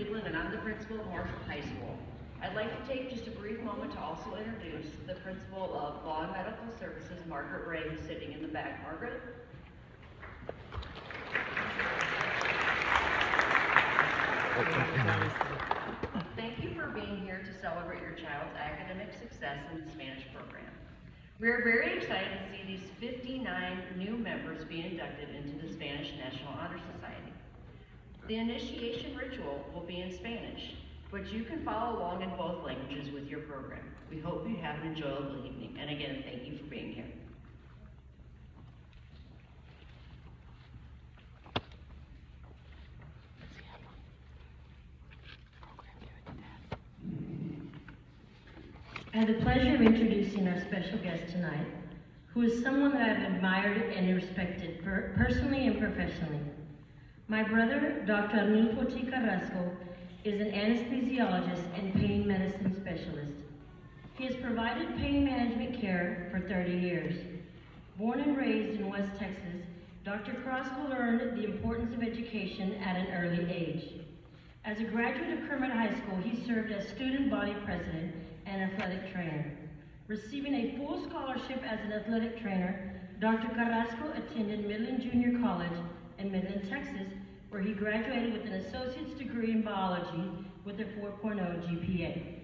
Cleveland, and I'm the principal of Marshall High School. I'd like to take just a brief moment to also introduce the principal of Law and Medical Services, Margaret Ray, who's sitting in the back. Margaret? Thank you for being here to celebrate your child's academic success in the Spanish program. We are very excited to see these 59 new members be inducted into the Spanish National Honor Society. The initiation ritual will be in Spanish, but you can follow along in both languages with your program. We hope you have an enjoyable evening, and again, thank you for being here. I have the pleasure of introducing our special guest tonight, who is someone that I've admired and respected personally and professionally. My brother, Dr. Arnulfo T. Carrasco, is an anesthesiologist and pain medicine specialist. He has provided pain management care for 30 years. Born and raised in West Texas, Dr. Carrasco learned the importance of education at an early age. As a graduate of Kermit High School, he served as student body president and athletic trainer. Receiving a full scholarship as an athletic trainer, Dr. Carrasco attended Midland Junior College in Midland, Texas, where he graduated with an associate's degree in biology with a 4.0 GPA.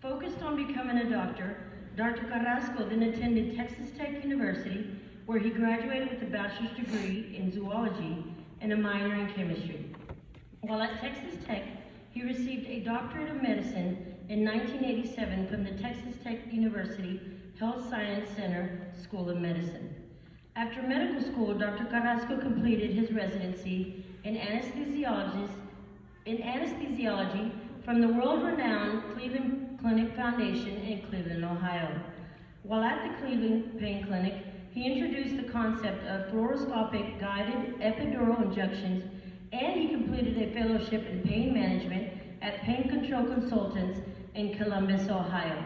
Focused on becoming a doctor, Dr. Carrasco then attended Texas Tech University, where he graduated with a bachelor's degree in zoology and a minor in chemistry. While at Texas Tech, he received a doctorate of medicine in 1987 from the Texas Tech University Health Science Center School of Medicine. After medical school, Dr. Carrasco completed his residency in anesthesiology from the world-renowned Cleveland Clinic Foundation in Cleveland, Ohio. While at the Cleveland Pain Clinic, he introduced the concept of fluoroscopic guided epidural injections, and he completed a fellowship in pain management at Pain Control Consultants in Columbus, Ohio.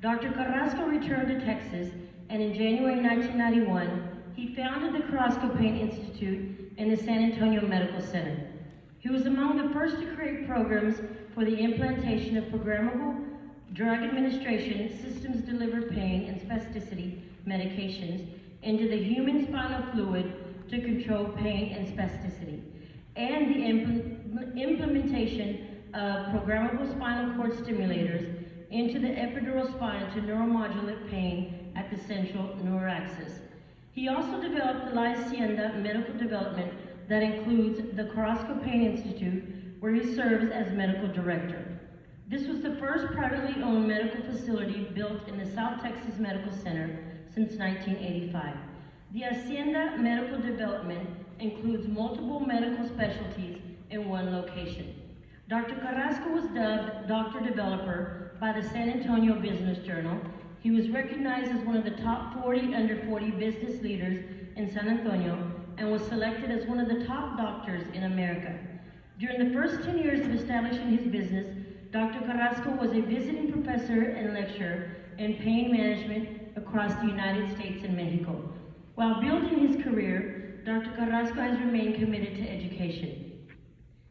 Dr. Carrasco returned to Texas, and in January 1991, he founded the Carrasco Pain Institute in the San Antonio Medical Center. He was among the first to create programs for the implantation of programmable drug administration systems deliver pain and spasticity medications into the human spinal fluid to control pain and spasticity, and the implementation of programmable spinal cord stimulators into the epidural spine to neuromodulate pain at the central neuroaxis. He also developed the La Hacienda medical development that includes the Carrasco Pain Institute, where he serves as medical director. This was the first privately owned medical facility built in the South Texas Medical Center since 1985. The Hacienda medical development includes multiple medical specialties in one location. Dr. Carrasco was dubbed Doctor Developer by the San Antonio Business Journal. He was recognized as one of the top 40 under 40 business leaders in San Antonio and was selected as one of the top doctors in America. During the first 10 years of establishing his business, Dr. Carrasco was a visiting professor and lecturer in pain management across the United States and Mexico. While building his career, Dr. Carrasco has remained committed to education.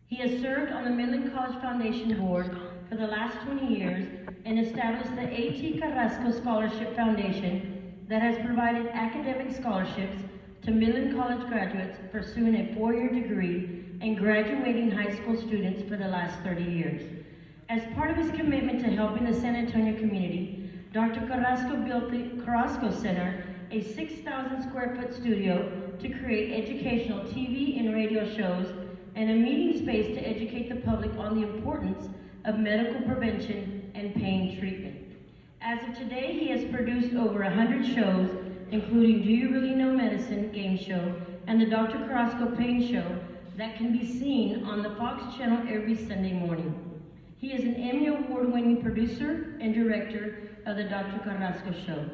He has served on the Midland College Foundation Board for the last 20 years and established the A.T. Carrasco Scholarship Foundation that has provided academic scholarships to Midland College graduates pursuing a 4-year degree and graduating high school students for the last 30 years. As part of his commitment to helping the San Antonio community, Dr. Carrasco built the Carrasco Center, a 6,000 square foot studio to create educational TV and radio shows and a meeting space to educate the public on the importance of medical prevention and pain treatment. As of today, he has produced over 100 shows, including Do You Really Know Medicine game show and the Dr. Carrasco Pain Show that can be seen on the Fox channel every Sunday morning. He is an Emmy Award-winning producer and director of the Dr. Carrasco Show.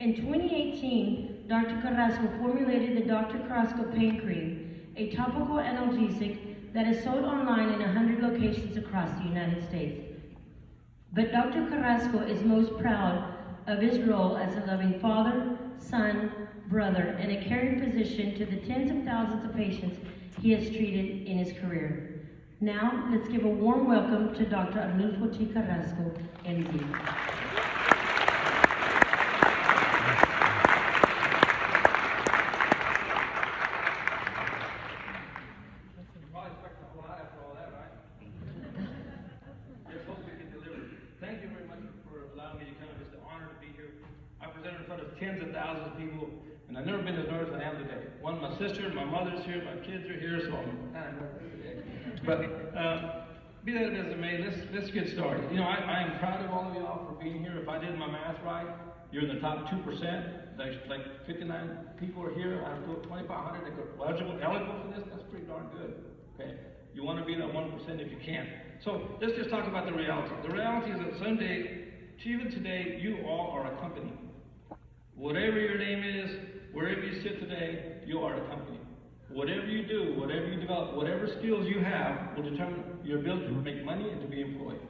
In 2018, Dr. Carrasco formulated the Dr. Carrasco Pain Cream, a topical analgesic that is sold online in 100 locations across the United States. But Dr. Carrasco is most proud of his role as a loving father, son, brother, and a caring physician to the tens of thousands of patients he has treated in his career. Now, let's give a warm welcome to Dr. Arnulfo T. Carrasco, MD. Thank you very much for allowing me to come. It's an honor to be here. I present in front of tens of thousands of people, and I've never been as nervous as I am today. One, my sister, my mother's here, my kids are here, so I'm kind of nervous today. But be that as it may, let's get started. You know, I am proud of all of y'all for being here. If I did my math right, you're in the top 2%. Like 59 people are here. I have 2,500 that are eligible for this. That's pretty darn good. Okay. You want to be in that 1% if you can. So let's just talk about the reality. The reality is that someday, even today, you all are a company. Whatever your name is, wherever you sit today, you are a company. Whatever you do, whatever you develop, whatever skills you have will determine your ability to make money and to be employed.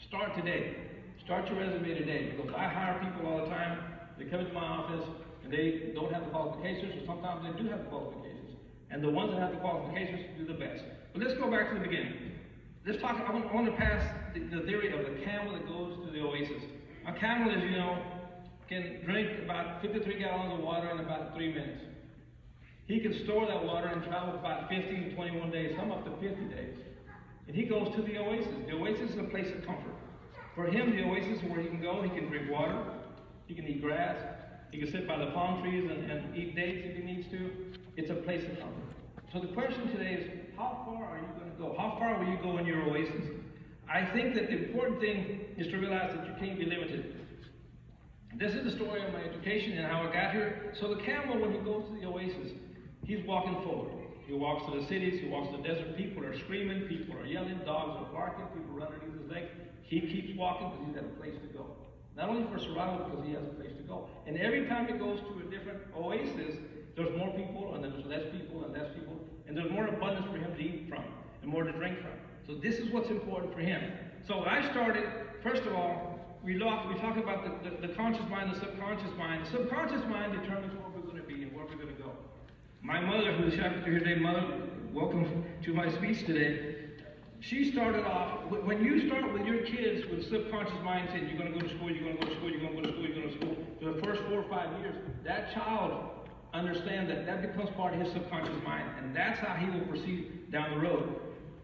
Start today. Start your resume today, because I hire people all the time. They come into my office and they don't have the qualifications, or sometimes they do have the qualifications. And the ones that have the qualifications do the best. But let's go back to the beginning. Let's talk. I want to pass the theory of the camel that goes to the oasis. A camel, as you know, can drink about 53 gallons of water in about 3 minutes. He can store that water and travel about 15 to 21 days, some up to 50 days. And he goes to the oasis. The oasis is a place of comfort. For him, the oasis is where he can go, he can drink water, he can eat grass, he can sit by the palm trees and eat dates if he needs to. It's a place of comfort. So the question today is, how far are you going to go? How far will you go in your oasis? I think that the important thing is to realize that you can't be limited. This is the story of my education and how I got here. So the camel, when he goes to the oasis, he's walking forward. He walks to the cities, he walks to the desert. People are screaming, people are yelling, dogs are barking, people run underneath his legs. He keeps walking because he's got a place to go. Not only for survival, because he has a place to go. And every time he goes to a different oasis, there's more people, and then there's less people, and less people, and there's more abundance for him to eat from, and more to drink from. So this is what's important for him. So I started, first of all, we talk about the conscious mind, the subconscious mind. The subconscious mind determines where we're going to be and where we're going to go. My mother, who's happy to hear today, mother, welcome to my speech today. She started off, when you start with your kids with subconscious mind saying, you're going to go to school, you're going to go to school, you're going to go to school, you're going to school, for the first 4 or 5 years, that child understands that becomes part of his subconscious mind, and that's how he will proceed down the road.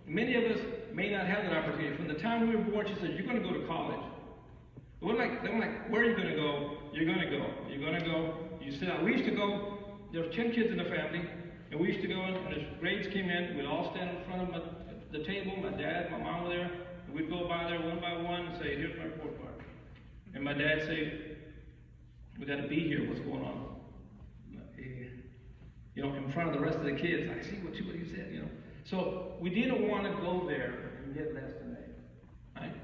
Many of us may not have that opportunity. From the time we were born, she said, you're going to go to college. They were like, where are you going to go? You're going to go. You're going to go. You sit out. We used to go, there were 10 kids in the family, and we used to go, and as grades came in, we'd all stand in front of the table, my dad, my mom were there, and we'd go by there one by one and say, here's my report card. And my dad say, we got to be here, what's going on? You know, in front of the rest of the kids, I see what you said, you know. So we didn't want to go there and get less than A, right?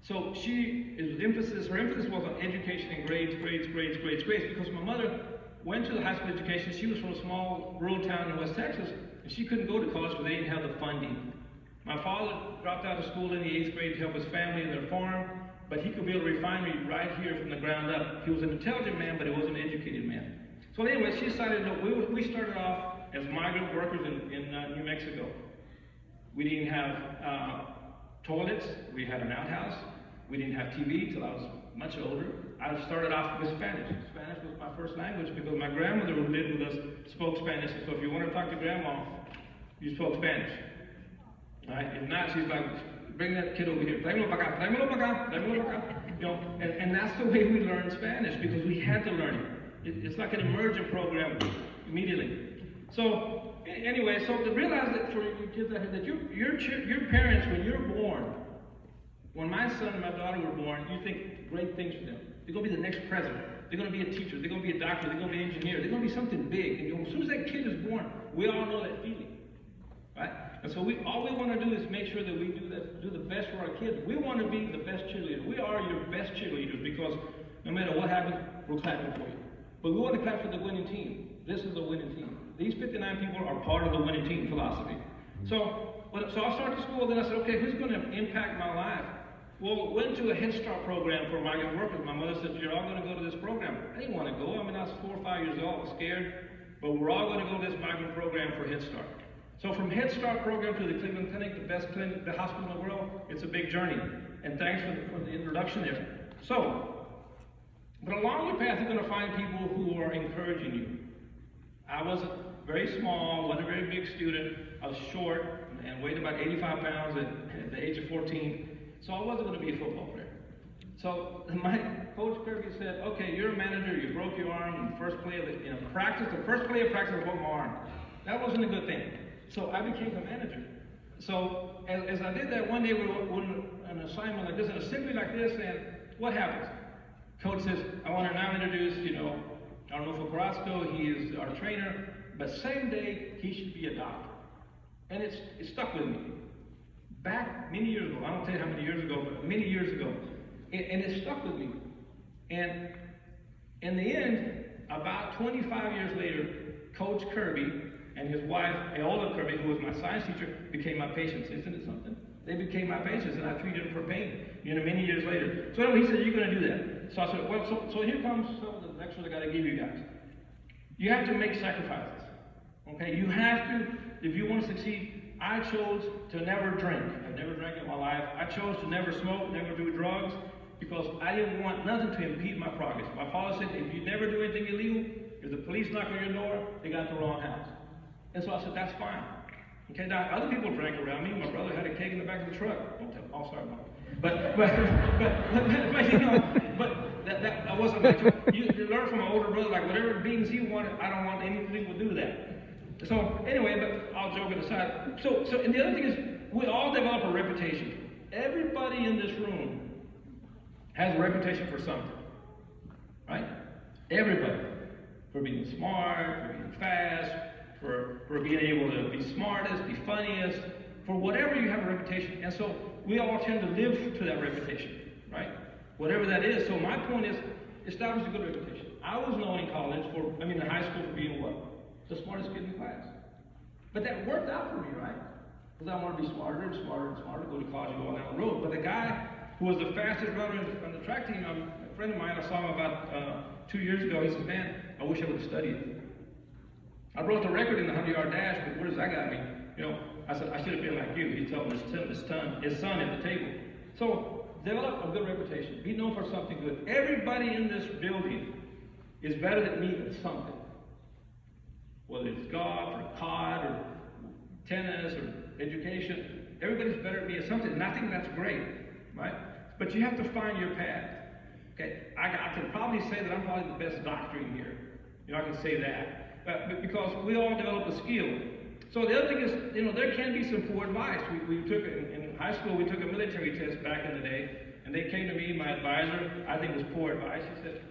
So her emphasis was on education and grades, because my mother went to the high school education. She was from a small rural town in West Texas, and she couldn't go to college because they didn't have the funding. My father dropped out of school in the 8th grade to help his family in their farm, but he could build a refinery right here from the ground up. He was an intelligent man, but he wasn't an educated man. So anyway, she decided, no, we started off as migrant workers in New Mexico. We didn't have toilets. We had an outhouse. We didn't have TV till I was much older. I started off with Spanish. Spanish was my first language because my grandmother who lived with us spoke Spanish. So if you want to talk to grandma, you spoke Spanish. Right? If not, she's like, bring that kid over here. Tráemelo para acá, tráemelo para acá, tráemelo para acá. You know, and that's the way we learned Spanish because we had to learn it. It's like an immersion program immediately. So anyway, so to realize that for you kids that your parents, when you're born, when my son and my daughter were born, you think great things for them. They're going to be the next president. They're going to be a teacher. They're going to be a doctor. They're going to be an engineer. They're going to be something big. And as soon as that kid is born, we all know that feeling, right? And so all we want to do is make sure that we do the best for our kids. We want to be the best cheerleaders. We are your best cheerleaders because no matter what happens, we're clapping for you. But we want to clap for the winning team. This is the winning team. These 59 people are part of the winning team philosophy. So I started school, then I said, okay, who's going to impact my life? Well, went to a Head Start program for migrant workers. My mother said, you're all going to go to this program. I didn't want to go. I mean, I was 4 or 5 years old. I was scared. But we're all going to go to this migrant program for Head Start. So from Head Start program to the Cleveland Clinic, the best clinic, the hospital in the world, it's a big journey. And thanks for the introduction there. So, but along the path, you're going to find people who are encouraging you. I was very small, wasn't a very big student. I was short and weighed about 85 pounds at the age of 14. So I wasn't going to be a football player. So my coach Kirby said, okay, you're a manager, you broke your arm in the first play of practice. The first play of practice, I broke my arm. That wasn't a good thing. So I became a manager. So as I did that, one day we were on an assignment like this, an assembly like this, and what happens? Coach says, I want to now introduce, Arnulfo Carrasco, he is our trainer, but same day, he should be a doctor. And it stuck with me. Back many years ago, I don't tell you how many years ago, but many years ago, and it stuck with me. And in the end, about 25 years later, Coach Kirby and his wife, Aola Kirby, who was my science teacher, became my patients. Isn't it something? They became my patients, and I treated them for pain, many years later. So anyway, he said, you're going to do that. So I said, well, so here comes some of the lectures I got to give you guys. You have to make sacrifices. Okay? You have to, if you want to succeed. I chose to never drink. I've never drank in my life. I chose to never smoke, never do drugs, because I didn't want nothing to impede my progress. My father said, if you never do anything illegal, if the police knock on your door, they got the wrong house. And so I said, that's fine. Okay, now other people drank around me. My brother had a keg in the back of the truck. Don't tell. Oh, sorry, Mom. But that wasn't my choice. You learn from my older brother, like whatever beans he wanted, I don't want anything to do that. So anyway, but I'll joke it aside. So and the other thing is, we all develop a reputation. Everybody in this room has a reputation for something, right? Everybody, for being smart, for being fast, for being able to be smartest, be funniest, for whatever you have a reputation. And so we all tend to live to that reputation, right? Whatever that is. So my point is, establish a good reputation. I was known in college in high school for being what? The smartest kid in the class. But that worked out for me, right? Because I want to be smarter and smarter and smarter, go to college and go down the road. But the guy who was the fastest runner on the track team, a friend of mine, I saw him about 2 years ago. He says, man, I wish I would have studied. I broke the record in the 100-yard dash, but where does that got me? I said, I should have been like you. He's telling his son at the table. So develop a good reputation. Be known for something good. Everybody in this building is better than me at something. Whether it's golf or COD or tennis or education, everybody's better than me at something, and I think that's great, right? But you have to find your path. Okay, I can probably say that I'm probably the best doctor in here. I can say that, but because we all develop a skill. So the other thing is, there can be some poor advice. We took in high school, we took a military test back in the day, and they came to me, my advisor, I think it was poor advice. He said,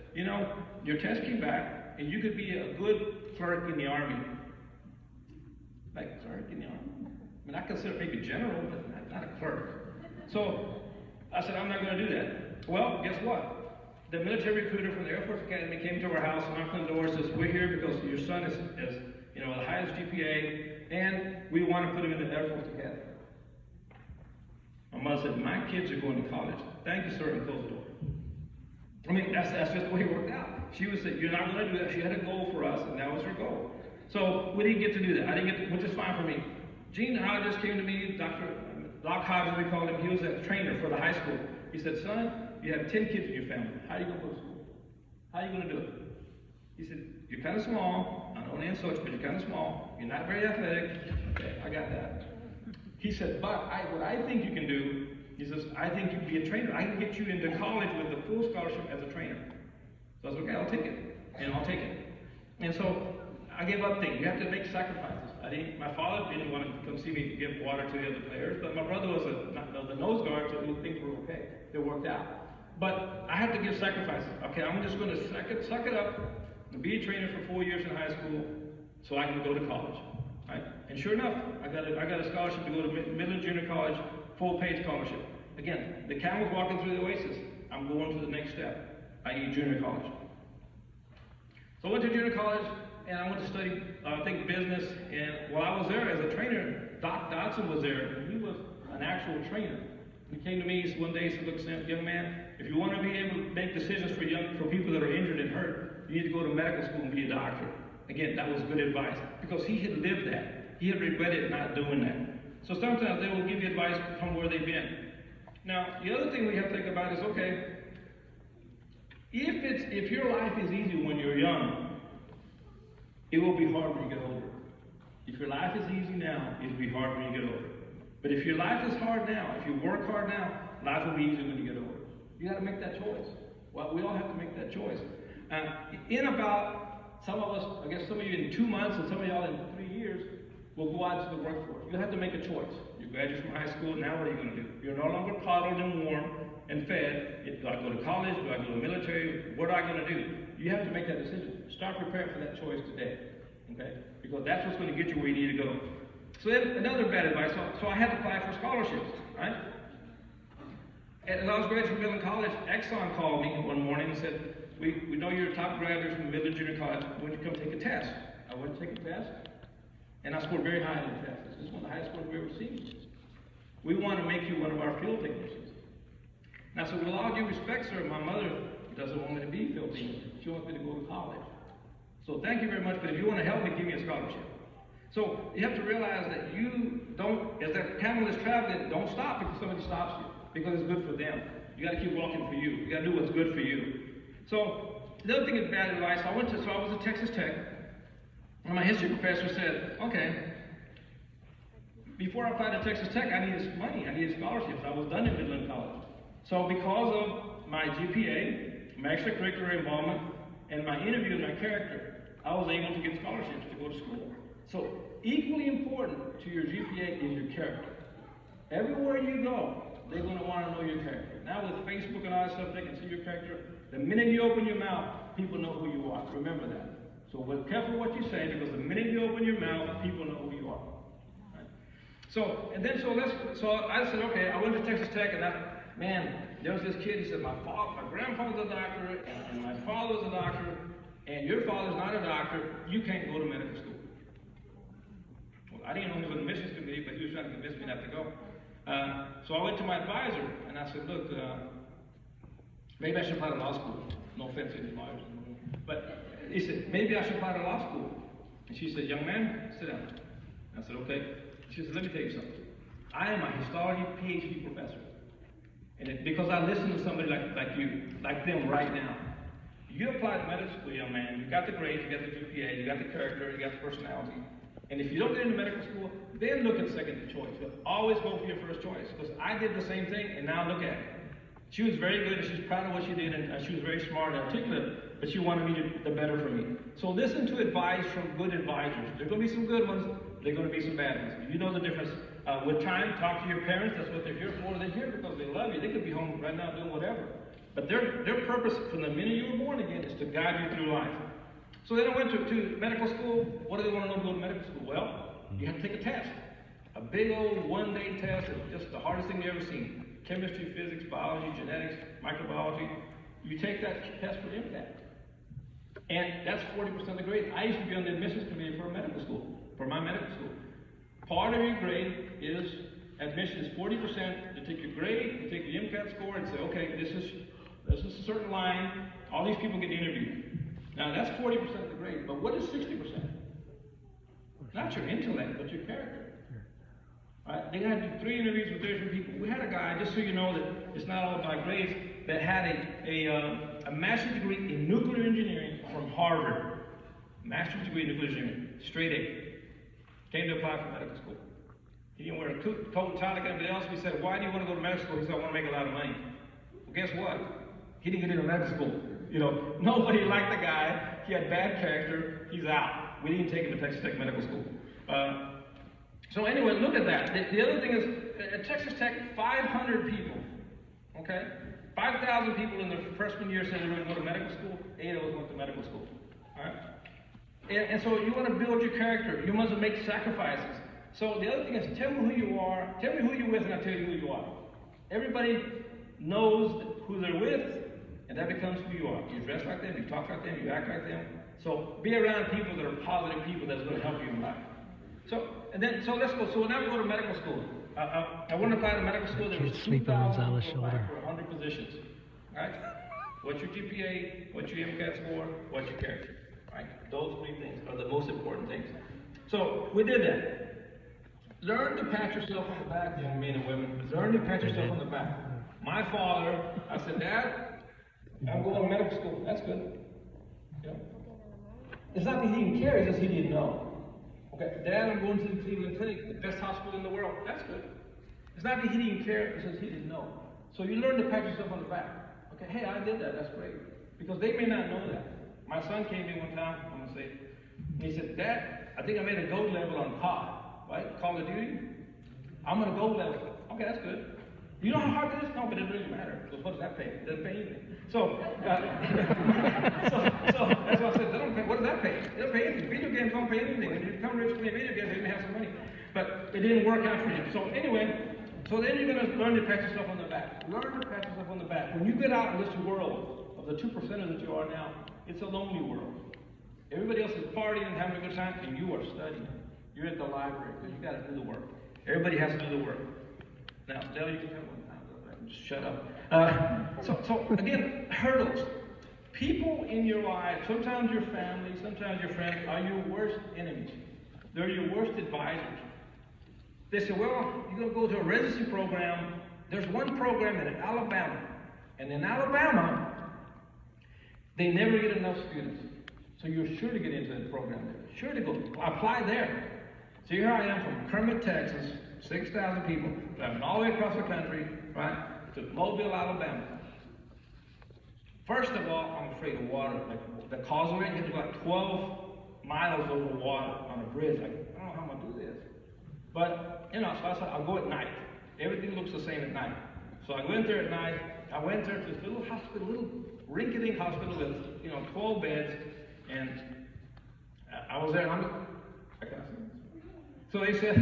your test came back, and you could be a good clerk in the Army. Like, clerk in the Army? I consider maybe general, but not a clerk. So I said, I'm not going to do that. Well, guess what? The military recruiter from the Air Force Academy came to our house, knocked on the door, says, we're here because your son is the highest GPA, and we want to put him in the Air Force Academy. My mother said, my kids are going to college. Thank you, sir, and close the door. That's just the way it worked out. She would say, you're not going to do that. She had a goal for us, and that was her goal. So we didn't get to do that. I didn't get to, which is fine for me. Gene Hodges came to me, Doc Hodges, we called him. He was a trainer for the high school. He said, son, you have 10 kids in your family. How are you going to go to school? How are you going to do it? He said, you're kind of small. I don't want to insult you, but you're kind of small. You're not very athletic. Okay, I got that. He said, but what I think you can do, he says, I think you can be a trainer. I can get you into college with a full scholarship as a trainer. So I said, okay, I'll take it. I'll take it. And so I gave up things. You have to make sacrifices. My father didn't want to come see me to give water to the other players, but my brother was the nose guard, so things were okay. They worked out. But I had to give sacrifices. Okay, I'm just going to suck it up and be a trainer for 4 years in high school so I can go to college. Right? And sure enough, I got a scholarship to go to Midland Junior College, full-paid scholarship. Again, the camel's walking through the oasis. I'm going to the next step, i.e. junior college. So I went to junior college, and I went to study, business. And while I was there as a trainer, Doc Dodson was there, and he was an actual trainer. He came to me one day and said, look, young man, if you want to be able to make decisions for people that are injured and hurt, you need to go to medical school and be a doctor. Again, that was good advice, because he had lived that. he had regretted not doing that. So sometimes they will give you advice from where they've been. Now, the other thing we have to think about is, okay, if your life is easy when you're young, it will be hard when you get older. If your life is easy now, it'll be hard when you get older. But if your life is hard now, if you work hard now, life will be easy when you get older. You got to make that choice. Well, we all have to make that choice. In about, some of us, I guess some of you in 2 months and some of y'all in 3 years, will go out to the workforce. You have to make a choice. You graduate from high school, now what are you going to do? You're no longer coddled and warm and fed. Do I go to college? Do I go to the military? What am I going to do? You have to make that decision. Start preparing for that choice today. Okay? Because that's what's going to get you where you need to go. So then another bad advice. So I had to apply for scholarships, right? And as I was graduating from Midland College, Exxon called me one morning and said, we know you're a top graduate from Midland Junior College. Why don't you come take a test? I went to take a test, and I scored very high in the test. This is one of the highest scores we've ever seen. We want to make you one of our field technicians. And I said, with all due respect, sir, my mother doesn't want me to be a field technician. She wants me to go to college. So thank you very much, but if you want to help me, give me a scholarship. So you have to realize that you don't, as that camel is traveling, don't stop because somebody stops you, because it's good for them. You got to keep walking for you. You got to do what's good for you. So the other thing is bad advice. I was at Texas Tech, and my history professor said, okay, before I applied to Texas Tech, I needed money. I needed scholarships. I was done in Midland College. So because of my GPA, my extracurricular involvement, and my interview and my character, I was able to get scholarships to go to school. So equally important to your GPA is your character. Everywhere you go, they're going to want to know your character. Now with Facebook and all that stuff, they can see your character. The minute you open your mouth, people know who you are. Remember that. So be careful what you say, because the minute you open your mouth, people know who you are. Right? So I said, okay, I went to Texas Tech, and there was this kid. He said, my grandfather's a doctor, and my father's a doctor, and your father's not a doctor. You can't go to medical school. Well, I didn't know he was in the admissions committee, but he was trying to convince me not to go. So I went to my advisor, and I said, look, maybe I should apply to law school. No offense to any lawyers. But he said, maybe I should apply to law school. And she said, young man, sit down. I said, okay. She said, let me tell you something. I am a histology PhD professor. And because I listen to somebody like you, like them right now. You apply to medical school, young man. You got the grades, you got the GPA, you got the character, you got the personality. And if you don't get into medical school, then look at second choice. But always go for your first choice. Because I did the same thing, and now look at it. She was very good, and she was proud of what she did, and she was very smart and articulate, but she wanted me the better for me. So listen to advice from good advisors. There are going to be some good ones, there are going to be some bad ones. You know the difference. With time, talk to your parents. That's what they're here for. They're here because they love you. They could be home right now doing whatever. But their purpose from the minute you were born again is to guide you through life. So then I went to medical school. What do they want to know to go to medical school? Well, you have to take a test. A big old one-day test. It's just the hardest thing you've ever seen. Chemistry, physics, biology, genetics, microbiology. You take that test for MCAT. And that's 40% of the grade. I used to be on the admissions committee for a medical school, for my medical school. Part of your grade is admission is 40%. You take your grade, you take the MCAT score, and say, okay, this is a certain line. All these people get interviewed. Now that's 40% of the grade. But what is 60%? Not your intellect, but your character. Right? They had to do 3 interviews with different people. We had a guy, just so you know that it's not all about grades, that had a master's degree in nuclear engineering from Harvard. Master's degree in nuclear engineering, straight A. Came to apply for medical school. He didn't wear a coat and tie like everybody else. We said, why do you want to go to medical school? He said, I want to make a lot of money. Well, guess what? He didn't get into medical school. You know, nobody liked the guy. He had bad character. He's out. We didn't take him to Texas Tech Medical School. So anyway, look at that. The other thing is, at Texas Tech, 500 people, okay? 5,000 people in their freshman year said they were going to go to medical school. 8 of us went to medical school, all right? And so you want to build your character. You must make sacrifices. So the other thing is, tell me who you are. Tell me who you're with, and I'll tell you who you are. Everybody knows who they're with, and that becomes who you are. You dress like them, you talk like them, you act like them. So be around people that are positive people that's going to help you in life. So let's go. So now we go to medical school. I want to apply to medical school. There was 2,000 for 100 positions. Right? What's your GPA? What's your MCAT score? What's your character? Right? Those 3 things are the most important things. So we did that. Learn to pat yourself on the back, young men and women. Learn to pat yourself on the back. My father, I said, Dad, I'm going to medical school. That's good. Yeah. It's not that he didn't care, it's just he didn't know. Okay, Dad, I'm going to the Cleveland Clinic, the best hospital in the world. That's good. It's not that he didn't care, it's just he didn't know. So you learn to pat yourself on the back. Okay, hey, I did that, that's great. Because they may not know that. My son came in one time, I'm going to say, and he said, Dad, I think I made a gold level on COD, right? Call of Duty. I'm on a gold level. Okay, that's good. You know how hard that is? No, but it doesn't really matter. Because what does that pay? It doesn't pay anything. So that's why I said, they don't pay. What does that pay? It doesn't pay anything. Video games don't pay anything. When you become rich playing video games, you may have some money. But it didn't work out for him. So anyway, so then you're going to learn to pat yourself on the back. Learn to pat yourself on the back. When you get out in this world of the 2%ers that you are now, it's a lonely world. Everybody else is partying and having a good time, and you are studying. You're at the library because you got to do the work. Everybody has to do the work. Now, Dale, you can tell me. Just shut up. So again, hurdles. People in your life, sometimes your family, sometimes your friends, are your worst enemies. They're your worst advisors. They say, well, you're going to go to a residency program. There's one program in Alabama. And in Alabama, they never get enough students. So you're sure to get into the program there. Sure to go. Apply there. So here I am from Kermit, Texas, 6,000 people, driving all the way across the country, right, to Mobile, Alabama. First of all, I'm afraid of water. Like the causeway, you have to go like 12 miles over water on a bridge. Like, I don't know how I'm going to do this. But, you know, so I said, I'll go at night. Everything looks the same at night. So I went there at night. I went there to this little hospital, little rinky-dink hospital with, 12 beds. And I was there, and I can't see. So they said,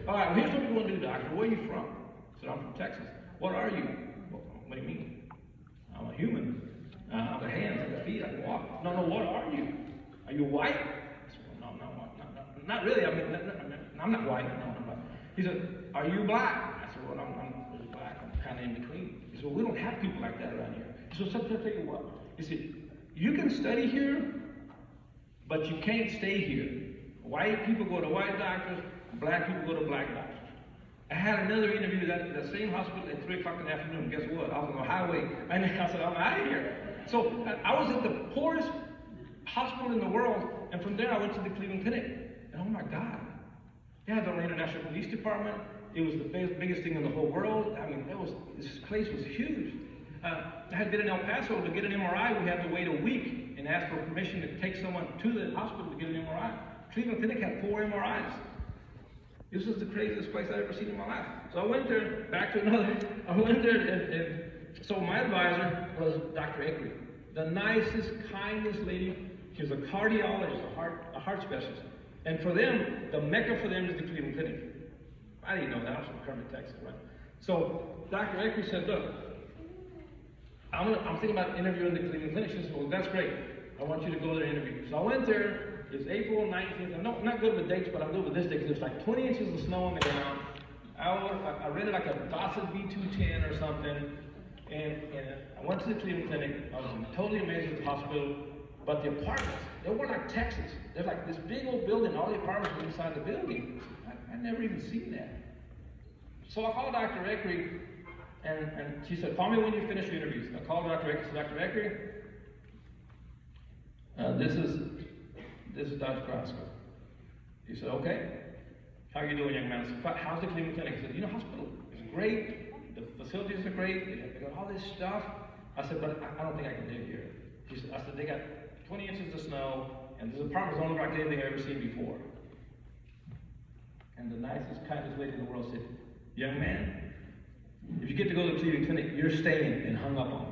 all right, well, here's what we're going to do, doctor. Where are you from? I said, I'm from Texas. What are you? Well, what do you mean? I'm a human. I have hands, I have feet, I can walk. No, what are you? Are you white? I said, well, no, not really. I'm not white. No, I'm not. He said, are you black? I said, well, I'm really black. I'm kind of in between. He said, well, we don't have people like that around here. He said, so I'll tell you what. He said, you can study here, but you can't stay here. White people go to white doctors, black people go to black doctors. I had another interview at the same hospital at 3 o'clock in the afternoon. Guess what? I was on the highway. And I said, I'm out of here. So I was at the poorest hospital in the world, and from there I went to the Cleveland Clinic. And oh my God, they had their own international police department. It was the biggest thing in the whole world. I mean, this place was huge. I had been in El Paso to get an MRI. We had to wait a week and ask for permission to take someone to the hospital to get an MRI. Cleveland Clinic had 4 MRIs. This was the craziest place I'd ever seen in my life. So I went there, and so my advisor was Dr. Eckery, the nicest, kindest lady. She was a cardiologist, a heart specialist. And for them, the mecca for them is the Cleveland Clinic. I didn't know that. I was from Kermit, Texas, right? So Dr. Eckery said, look, I'm thinking about interviewing the Cleveland Clinic. She said, well, that's great. I want you to go there and interview. So I went there. It's April 19th. I'm not good with dates, but I'm good with this date because there's like 20 inches of snow on the ground. I rented like a Datsun B210 or something, and I went to the Cleveland Clinic. I was totally amazed at the hospital, but the apartments, they weren't like Texas. They're like this big old building. All the apartments were inside the building. I'd never even seen that. So I called Dr. Eckery, and she said, call me when you finish your interviews. I called Dr. Eckery. I said, Dr. Eckery, this is Dr. Carrasco. He said, okay. How are you doing, young man? I said, how's the Cleveland Clinic? He said, hospital is great. The facilities are great. They got all this stuff. I said, but I don't think I can live here. I said, they got 20 inches of snow, and this apartment is only like anything I've ever seen before. And the nicest, kindest lady in the world said, young man, if you get to go to the Cleveland Clinic, you're staying, and hung up on me.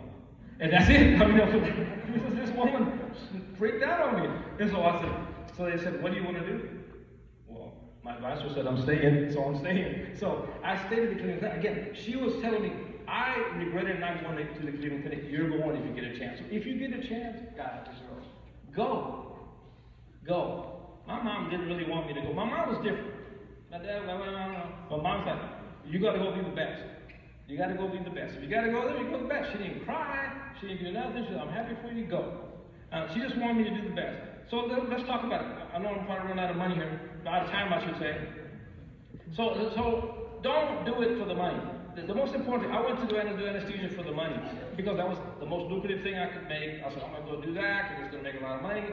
And that's it. I mean, this woman freaked out on me. And so they said, what do you want to do? Well, my advisor said, I'm staying, so I'm staying. So I stayed at the Cleveland Clinic. Again, she was telling me, I regretted not going to the Cleveland Clinic. You're going if you get a chance. So if you get a chance, God, go. My mom didn't really want me to go. My mom was different. My dad was like, no. My mom's like, you got to go be the best. You got to go be the best. If you got to go there, you go the best. She didn't cry. She didn't do nothing. She said, I'm happy for you, go. She just wanted me to do the best. So let's talk about it. I know I'm probably running out of money here, out of time, I should say. So don't do it for the money. The most important, I went to do anesthesia for the money because that was the most lucrative thing I could make. I said, I'm going to go do that because it's going to make a lot of money.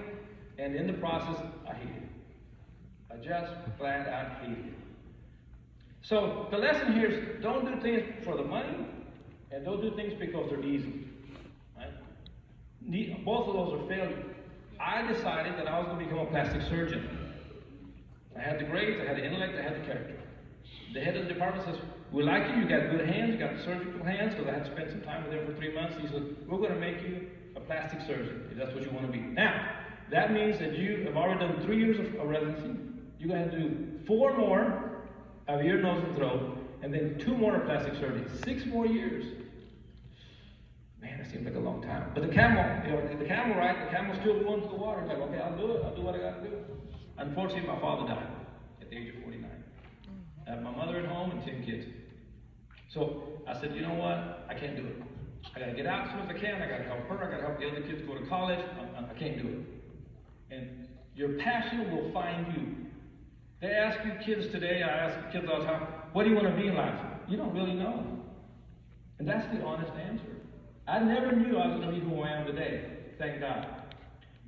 And in the process, I hated it. I just flat out hated it. So the lesson here is don't do things for the money and don't do things because they're easy. Right? Both of those are failure. I decided that I was going to become a plastic surgeon. I had the grades, I had the intellect, I had the character. The head of the department says, we like you got good hands, you got the surgical hands, because I had spent some time with him for 3 months. He said, we're going to make you a plastic surgeon, if that's what you want to be. Now, that means that you have already done 3 years of residency. You're going to have to do 4 more of ear, nose, and throat, and then 2 more of plastic surgery. 6 more years. Man, that seems like a long time. But the camel, the camel's still going to the water. It's like, okay, I'll do it. I'll do what I got to do. Unfortunately, my father died at the age of 49. I have my mother at home and 10 kids. So I said, you know what? I can't do it. I got to get out as soon as I can. I got to help her. I got to help the other kids go to college. I can't do it. And your passion will find you. They ask you kids today, I ask kids all the time, what do you want to be in life? You don't really know. And that's the honest answer. I never knew I was going to be who I am today. Thank God.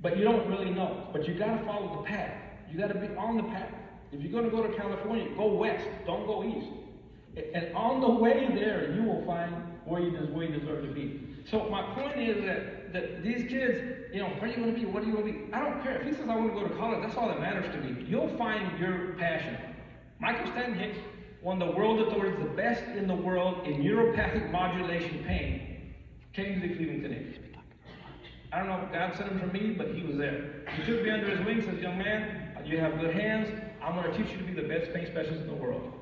But you don't really know. But you got to follow the path. You got to be on the path. If you're going to go to California, go west. Don't go east. And on the way there, you will find where you deserve to be. So my point is that these kids, where are you going to be? What do you want to be? I don't care. If he says I want to go to college, that's all that matters to me. You'll find your passion. Michael Stanton Hicks, one of the world authorities, the best in the world in neuropathic modulation pain, came to the Cleveland Clinic. I don't know if God sent him for me, but he was there. He took me under his wing and says, young man, you have good hands. I'm going to teach you to be the best pain specialist in the world.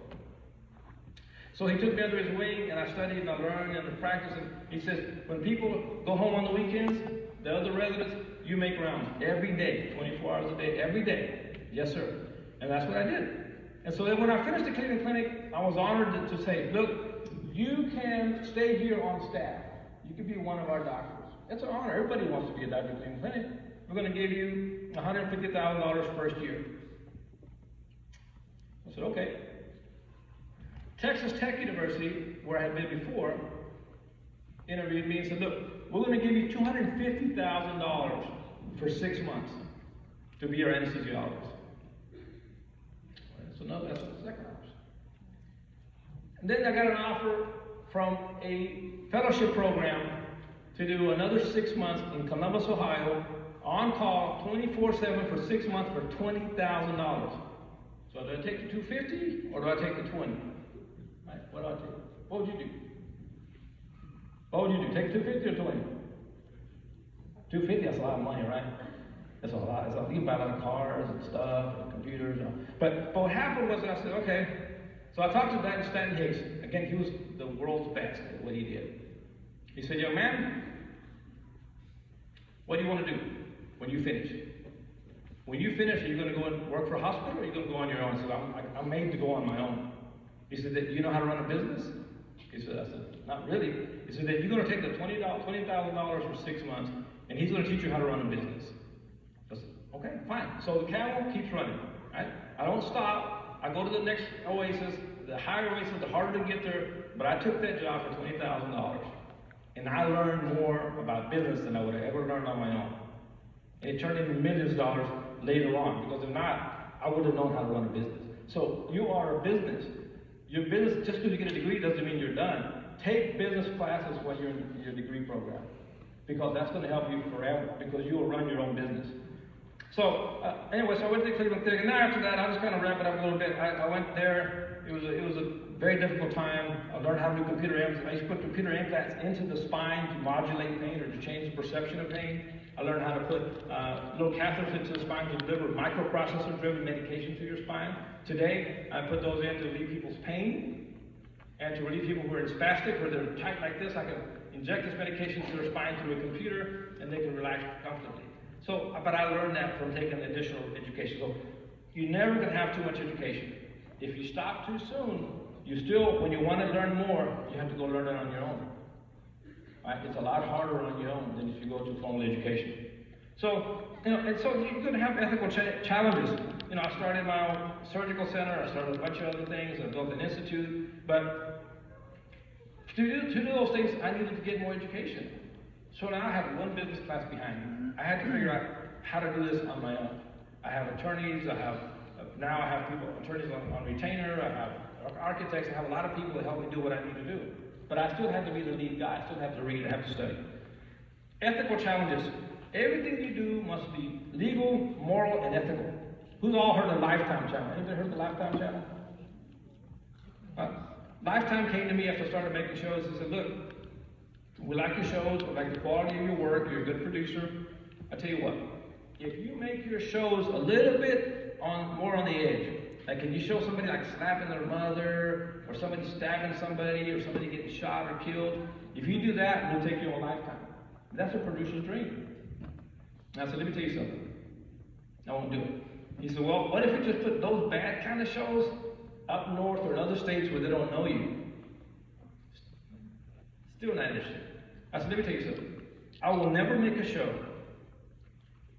So he took me under his wing, and I studied and I learned and I practiced. And he says, when people go home on the weekends, the other residents, you make rounds every day, 24 hours a day, every day. Yes, sir. And that's what I did. And so then when I finished the Cleveland Clinic, I was honored to say, look, you can stay here on staff. You can be one of our doctors. That's an honor. Everybody wants to be a doctor at Cleveland Clinic. We're going to give you $150,000 first year. I said, okay. Texas Tech University, where I had been before, interviewed me and said, look, we're going to give you $250,000 for 6 months to be your anesthesiologist. So no, that's the second option. And then I got an offer from a fellowship program to do another 6 months in Columbus, Ohio, on call 24/7 for 6 months for $20,000. So do I take the $250 or do I take the $20? Right? What do I take? What would you do? What would you do? Take $250 or $20? $250, that's a lot of money, right? That's a lot. You can buy a lot of cars and stuff and computers. But what happened was I said, okay. So I talked to Dr. Stanton Hicks. Again, he was the world's best at what he did. He said, young man, what do you want to do when you finish? When you finish, are you going to go and work for a hospital or are you going to go on your own? I said, I'm made to go on my own. He said, do you know how to run a business? I said, not really. He said, that you're going to take the $20,000 for 6 months and he's going to teach you how to run a business. I said, okay, fine. So the camel keeps running, right? I don't stop. I go to the next oasis. The higher oasis, the harder to get there. But I took that job for $20,000. And I learned more about business than I would have ever learned on my own. And it turned into millions of dollars later on. Because if not, I would have known how to run a business. So you are a business. Your business, just because you get a degree doesn't mean you're done. Take business classes when you're in your degree program. Because that's going to help you forever. Because you will run your own business. So anyway, so I went to the Cleveland Clinic. And now after that, I'll just kind of wrap it up a little bit. I went there. It was a very difficult time. I learned how to do computer implants. I used to put computer implants into the spine to modulate pain or to change the perception of pain. I learned how to put little catheters into the spine to deliver microprocessor-driven medication to your spine. Today, I put those in to relieve people's pain and to relieve people who are in spastic, where they're tight like this. I can inject this medication to their spine through a computer, and they can relax comfortably. So, but I learned that from taking additional education. So, you never can have too much education. If you stop too soon, you still, when you want to learn more, you have to go learn it on your own. Right? It's a lot harder on your own than if you go to formal education. So, and so you're going to have ethical challenges. I started my own surgical center, I started a bunch of other things, I built an institute, but to do those things, I needed to get more education. So now I have one business class behind me. I had to figure out how to do this on my own. I have attorneys, now I have attorneys on retainer, I have architects, I have a lot of people that help me do what I need to do. But I still have to be the lead guy, I still have to read, I have to study. Ethical challenges. Everything you do must be legal, moral, and ethical. Who's all heard of the Lifetime Channel? Anybody heard of the Lifetime Channel? Lifetime came to me after I started making shows and said, look, we like your shows, we like the quality of your work, you're a good producer. I tell you what, if you make your shows a little bit more on the edge, like can you show somebody like slapping their mother, or somebody stabbing somebody, or somebody getting shot or killed, if you do that, we'll take you on Lifetime. That's a producer's dream. And I said, let me tell you something. I won't do it. He said, well, what if we just put those bad kind of shows up north or in other states where they don't know you? Still not interested. I said, let me tell you something. I will never make a show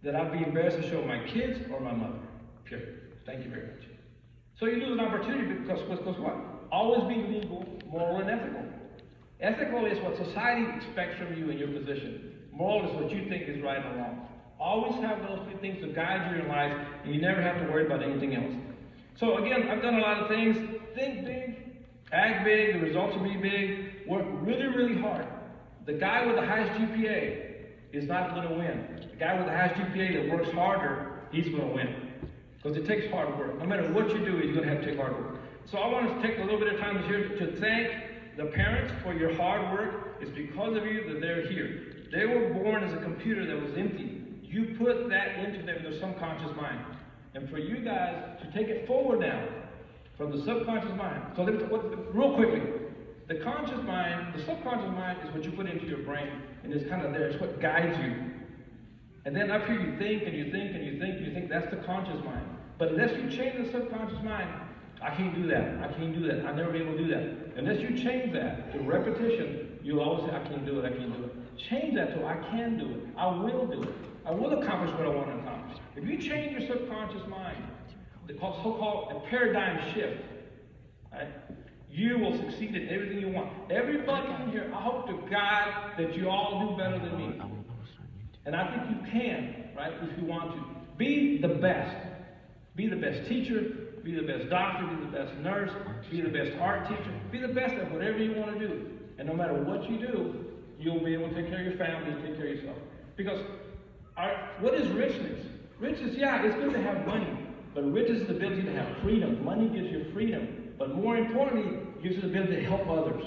that I'd be embarrassed to show my kids or my mother. Period. Thank you very much. So you lose an opportunity because what? Always be legal, moral, and ethical. Ethical is what society expects from you in your position. Moral is what you think is right and wrong. Always have those two things to guide you in life, and you never have to worry about anything else. So again, I've done a lot of things. Think big, act big, the results will be big, work really, really hard. The guy with the highest GPA is not going to win. The guy with the highest GPA that works harder, he's going to win. Because it takes hard work. No matter what you do, you're going to have to take hard work. So I want to take a little bit of time this year to thank the parents for your hard work. It's because of you that they're here. They were born as a computer that was empty. You put that into their subconscious mind. And for you guys to take it forward now from the subconscious mind. So real quickly, the conscious mind, the subconscious mind is what you put into your brain. And it's kind of there. It's what guides you. And then up here you think and you think and you think and you think. That's the conscious mind. But unless you change the subconscious mind, I can't do that. I can't do that. I'll never be able to do that. Unless you change that to repetition, you'll always say, I can't do it, I can't do it. Change that to I can do it. I will do it. I will accomplish what I want to accomplish. If you change your subconscious mind, the so-called a paradigm shift, right, you will succeed in everything you want. Everybody in here, I hope to God that you all do better than me. And I think you can, right, if you want to. Be the best. Be the best teacher, be the best doctor, be the best nurse, be the best art teacher, be the best at whatever you want to do. And no matter what you do, you'll be able to take care of your family and take care of yourself. Because what is richness? Richness, yeah, it's good to have money. But richness is the ability to have freedom. Money gives you freedom. But more importantly, it gives you the ability to help others.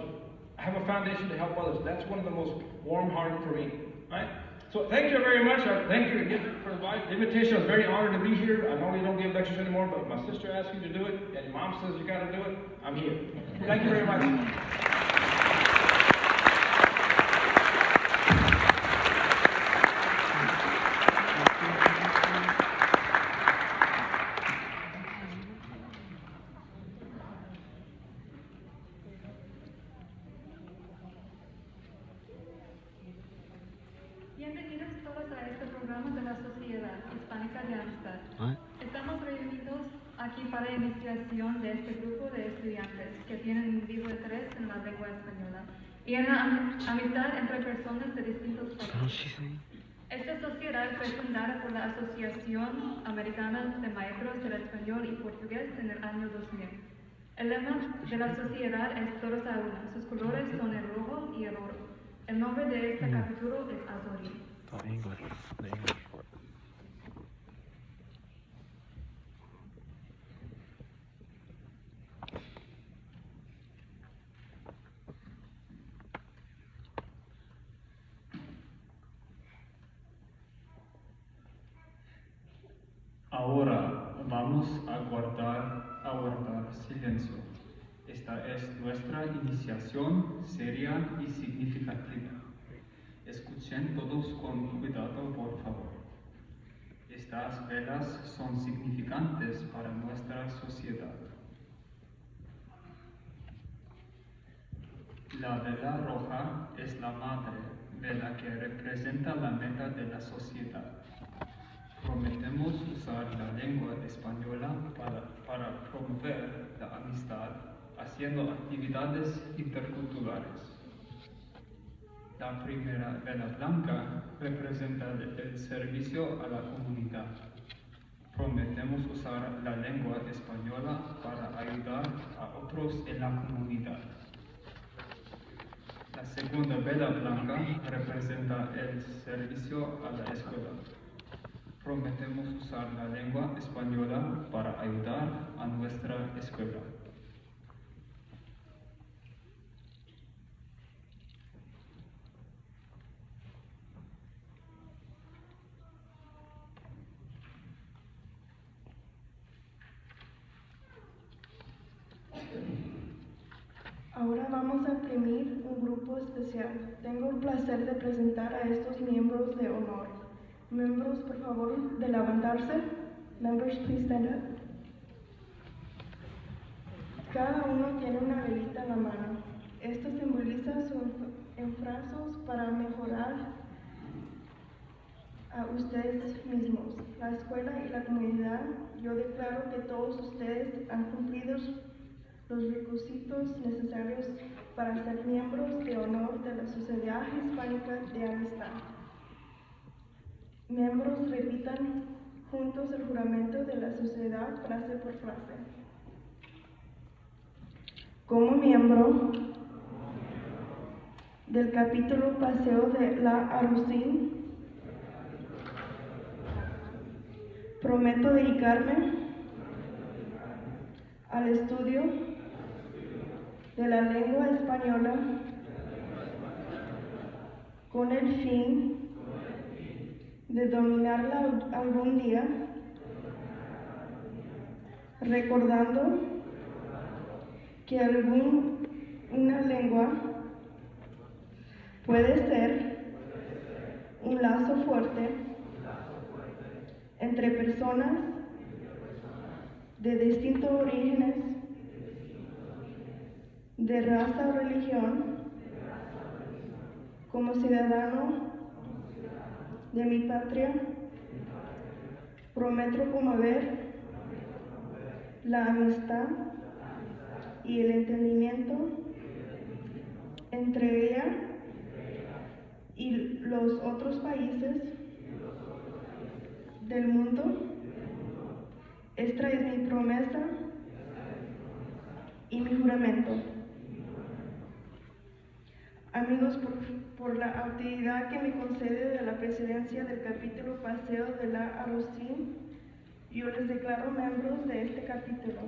I have a foundation to help others. That's one of the most warm-hearted for me. Right? So thank you very much. Thank you again for the invitation. I was very honored to be here. I know we don't give lectures anymore, but my sister asked you to do it, and mom says you got to do it. I'm here. Thank you very much. Bienvenidos todos a este programa de la Sociedad Hispánica de Amistad. Estamos reunidos aquí para la iniciación de este grupo de estudiantes que tienen un vivo interés en la lengua española y en la amistad entre personas de distintos países. Esta sociedad fue fundada por la Asociación Americana de Maestros del Español y Portugués en el año 2000. El lema de la sociedad es Todos a una. Sus colores son el rojo y el oro. El nombre de este capítulo es Azorí. The English for it. Ahora vamos a guardar silencio. Esta es nuestra iniciación seria y significativa. Escuchen todos con cuidado, por favor. Estas velas son significantes para nuestra sociedad. La vela roja es la madre vela que representa la meta de la sociedad. Prometemos usar la lengua española para promover la amistad, haciendo actividades interculturales. La primera vela blanca representa el servicio a la comunidad. Prometemos usar la lengua española para ayudar a otros en la comunidad. La segunda vela blanca representa el servicio a la escuela. Prometemos usar la lengua española para ayudar a nuestra escuela. Ahora vamos a imprimir un grupo especial. Tengo el placer de presentar a estos miembros de honor. Miembros, por favor, de levantarse. Members, please stand up. Cada uno tiene una velita en la mano. Esto simboliza sus esfuerzos para mejorar a ustedes mismos, la escuela y la comunidad. Yo declaro que todos ustedes han cumplido los requisitos necesarios para ser miembros de honor de la Sociedad Hispánica de Amistad. Miembros, repitan juntos el juramento de la sociedad frase por frase. Como miembro del capítulo Paseo de la Arusín, prometo dedicarme al estudio de la lengua española con el fin de dominarla algún día, recordando que una lengua puede ser un lazo fuerte entre personas de distintos orígenes, de raza o religión. Como ciudadano de mi patria, prometo promover la amistad y el entendimiento entre ella y los otros países del mundo. Esta es mi promesa y mi juramento. Amigos, por la autoridad que me concede de la presidencia del capítulo Paseo de la Arusín, yo les declaro miembros de este capítulo.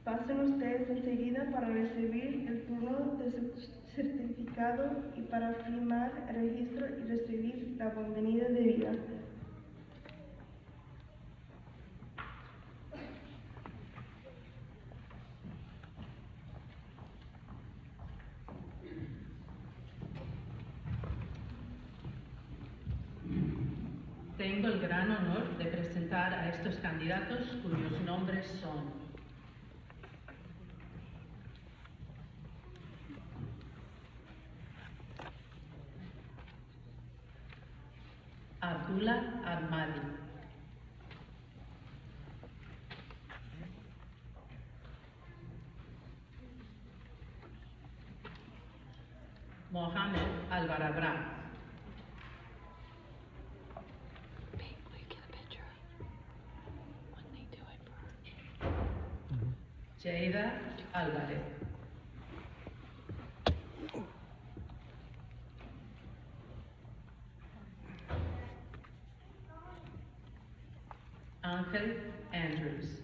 Pasen ustedes enseguida para recibir el turno de su certificado y para firmar el registro y recibir la bienvenida de vida. Tengo el gran honor de presentar a estos candidatos cuyos nombres son Abdullah Ahmadi, Mohamed Albarabra, Jada Álvarez, Ángel Andrews,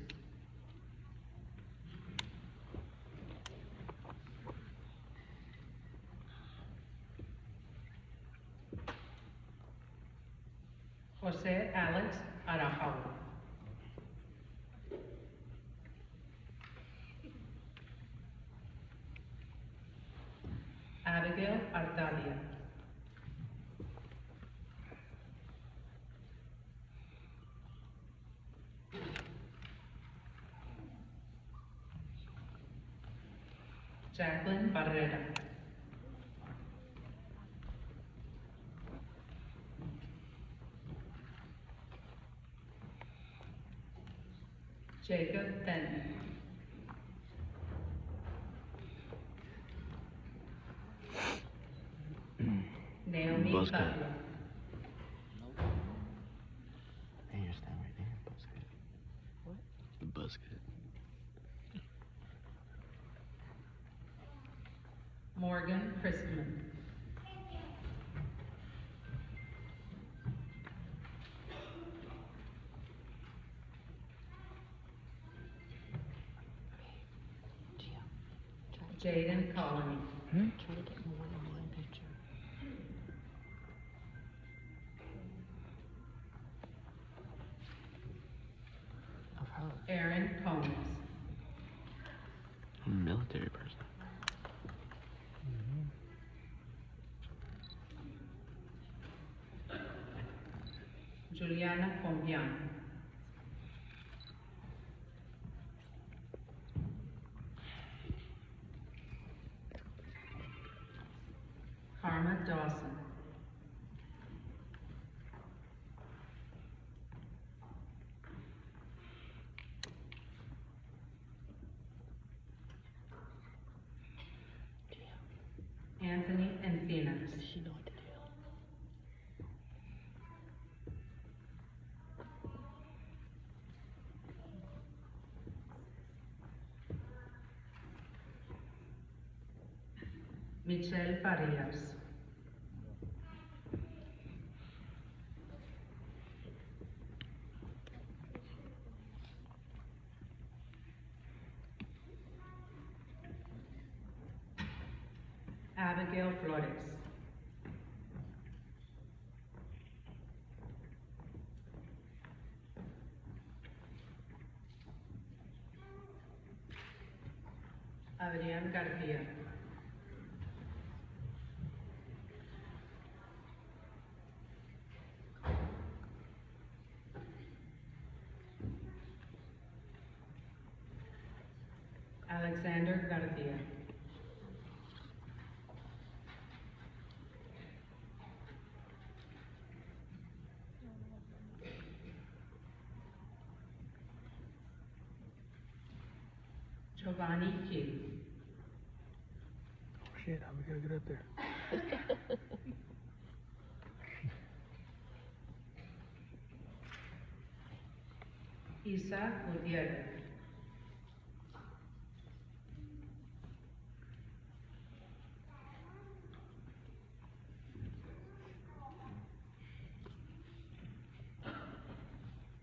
José Alex Araujo, Abigail Artadia, Jacqueline Barrera, Jacob Benton. Naomi Buzzcut. Butler. Hey, you're standing right there, Buzzcut. What? Buzzcut. Morgan Christman. Jaden Colony. Hmm? Try to get more than one picture. Of her. Aaron Combs. I'm a military person. Juliana Combian. Karma Dawson. Anthony and Phoenix. Does she know what to do? Michelle Farias. Abigail Flores. Adrián García. Alexander García. Giovanni Q. Oh shit, how we gotta get up there? Isa Gutierrez.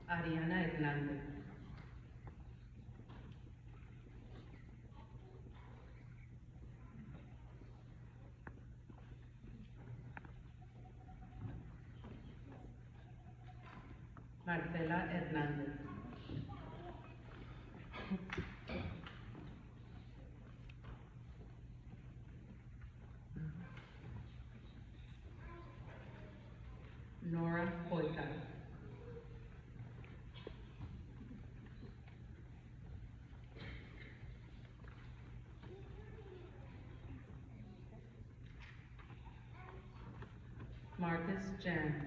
Ariana Hernández. Marcela Hernández. Nora Hoyta. Marcus Jan.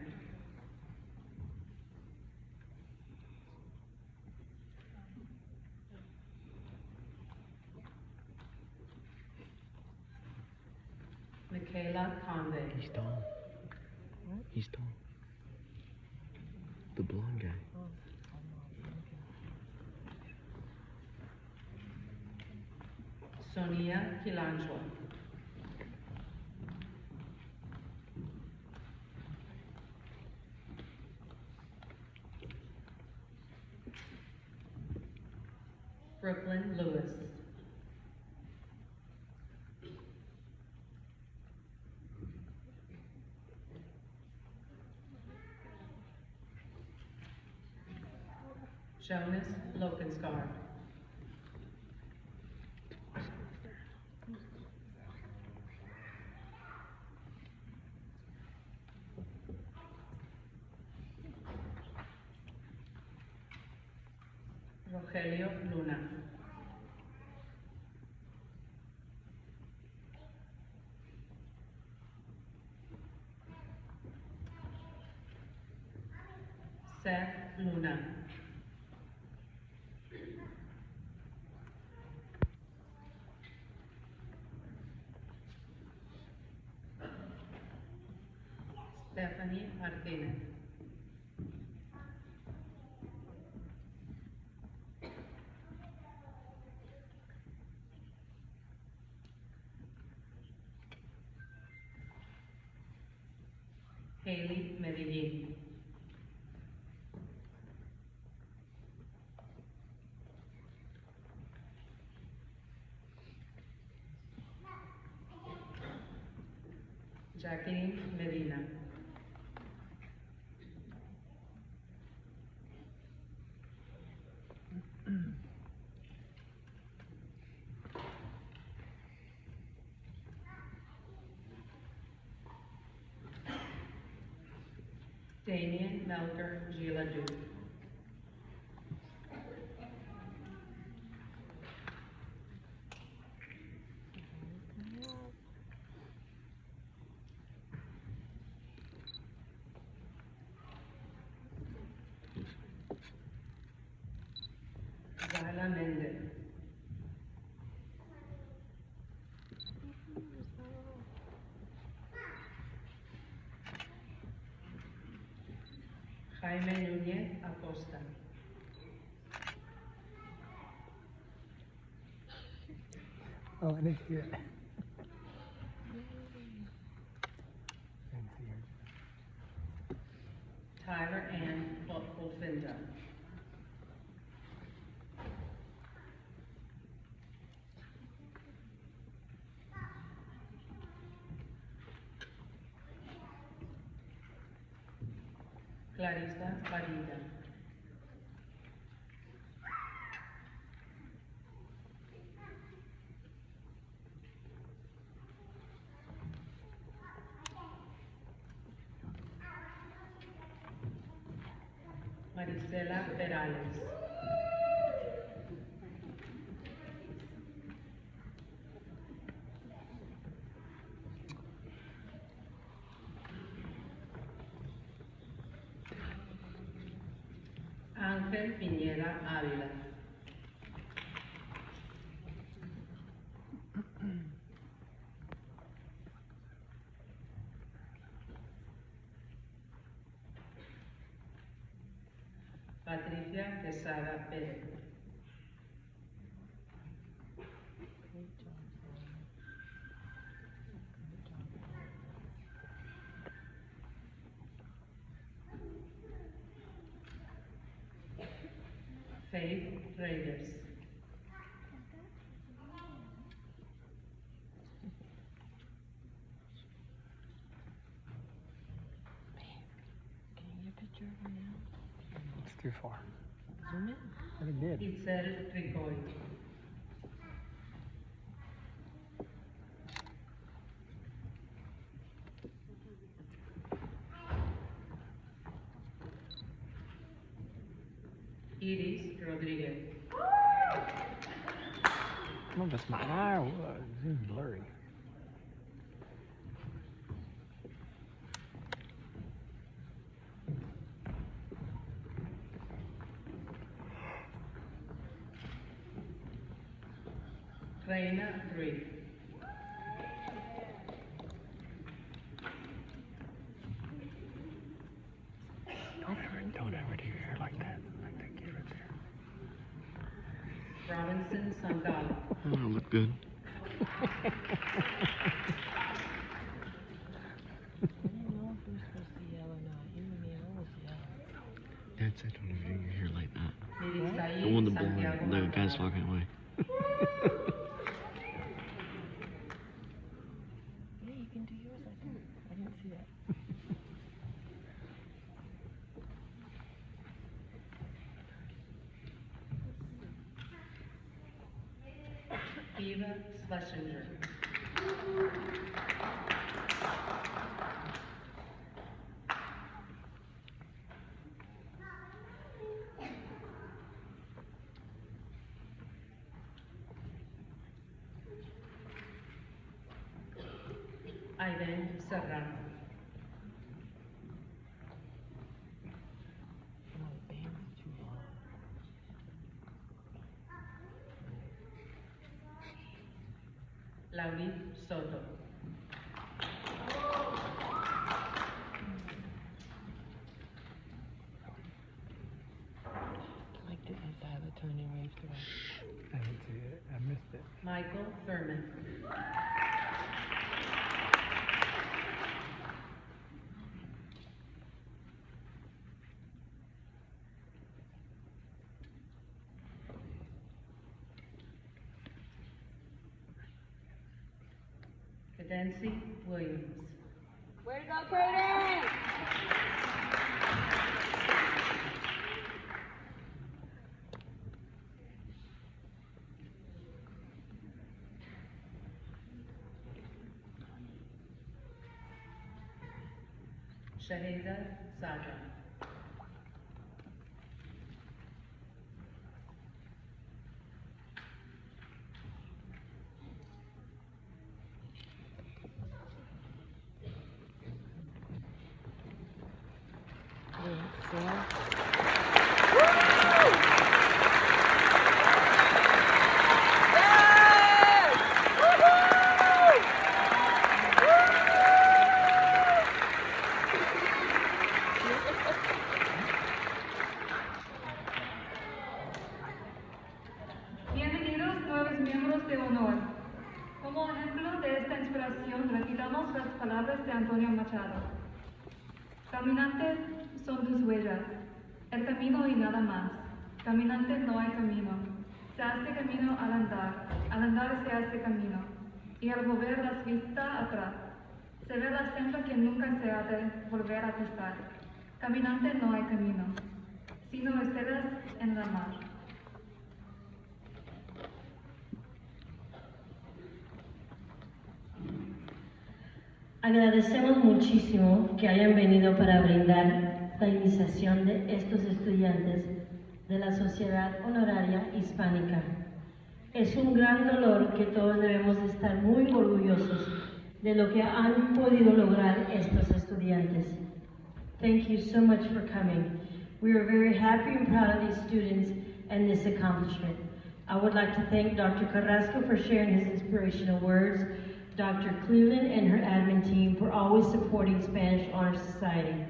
Michaela Conde. He's tall. He's tall. The blonde guy. Sonia Quilancho. Brooklyn Lewis. Jonas Lokenskar. Rogelio Luna. Seth Luna. Stephanie Martinez. Haley Medellin. Jacqueline Medina. Damien Melker Giladu. Zala Mendez. Jaime Núñez Acosta. Oh, I didn't see it. Didn't see her. Tyler Ann Bolfinda. Clarissa Padilla. Marisela Perales. Ángel Piñera Ávila. Patricia Quesada Pérez. Faith Reyes. Can you get a picture of her now? It's too far. Zoom in. I already did. Itzel Ricoy. Iris Rodriguez. I don't know if that's my eye or what. It seems blurry. Reina Ruiz. Don't ever do your hair like that. Like that kid right there. Robinson Sangal. Oh, look good. I didn't know if we were supposed to yell or not. You and me, I always yell. Dad said don't ever do your hair like that. Mirisaí The one the Santiago boy, the guy's Maldonado. walking away. Yeah, you can do yours like that. I didn't see that. Eva Schlesinger. Aiden Serrano. My band's too long. Laurie Soto. Tony waved away. I didn't see it. I missed it. Michael Thurman. Cadency Williams. Way to go, Prudence! Shahida Saja. Bienvenidos nuevos miembros de honor. Como ejemplo de esta inspiración, repitamos las palabras de Antonio Machado. Caminante son tus huellas, el camino y nada más. Caminante no hay camino. Se hace camino al andar se hace camino. Y al volver la vista atrás, se ve la senda que nunca se ha de volver a pisar. Caminante no hay camino, sino estelas en la mar. Agradecemos muchísimo que hayan venido para brindar la iniciación de estos estudiantes de la Sociedad Honoraria Hispánica. Es un gran dolor que todos debemos estar muy orgullosos de lo que han podido lograr estos estudiantes. Thank you so much for coming. We are very happy and proud of these students and this accomplishment. I would like to thank Dr. Carrasco for sharing his inspirational words, Dr. Cleveland and her admin team for always supporting Spanish Honor Society.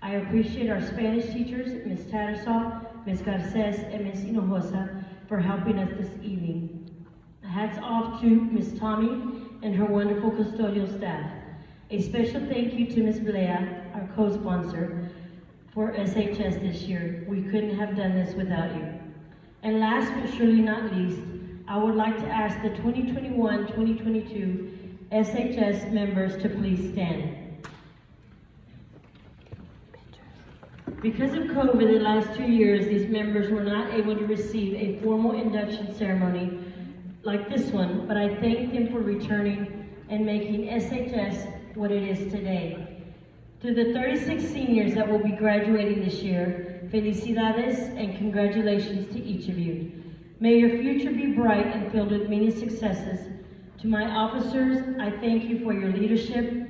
I appreciate our Spanish teachers, Ms. Tattersall, Ms. Garces, and Ms. Hinojosa for helping us this evening. Hats off to Ms. Tommy and her wonderful custodial staff. A special thank you to Ms. Blea, our co-sponsor, for SHS this year. We couldn't have done this without you. And last but surely not least, I would like to ask the 2021-2022 SHS members to please stand. Because of COVID the last 2 years, these members were not able to receive a formal induction ceremony like this one, but I thank them for returning and making SHS what it is today. To the 36 seniors that will be graduating this year, felicidades and congratulations to each of you. May your future be bright and filled with many successes. To my officers, I thank you for your leadership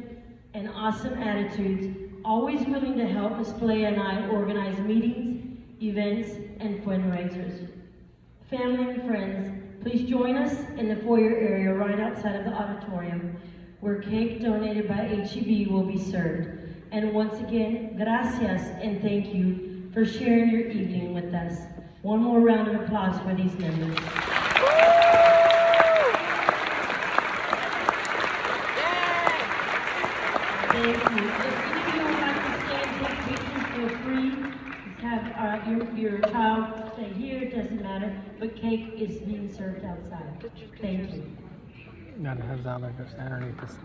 and awesome attitudes, always willing to help Ms. Blea and I organize meetings, events, and fundraisers. Family and friends, please join us in the foyer area right outside of the auditorium, where cake donated by HEB will be served. And once again, gracias and thank you for sharing your evening with us. One more round of applause for these members. Thank you. If any of you would like to stay and take pictures, feel free. Just have your child stay here, it doesn't matter, but cake is being served outside. Thank you. Gotta have that like this underneath this.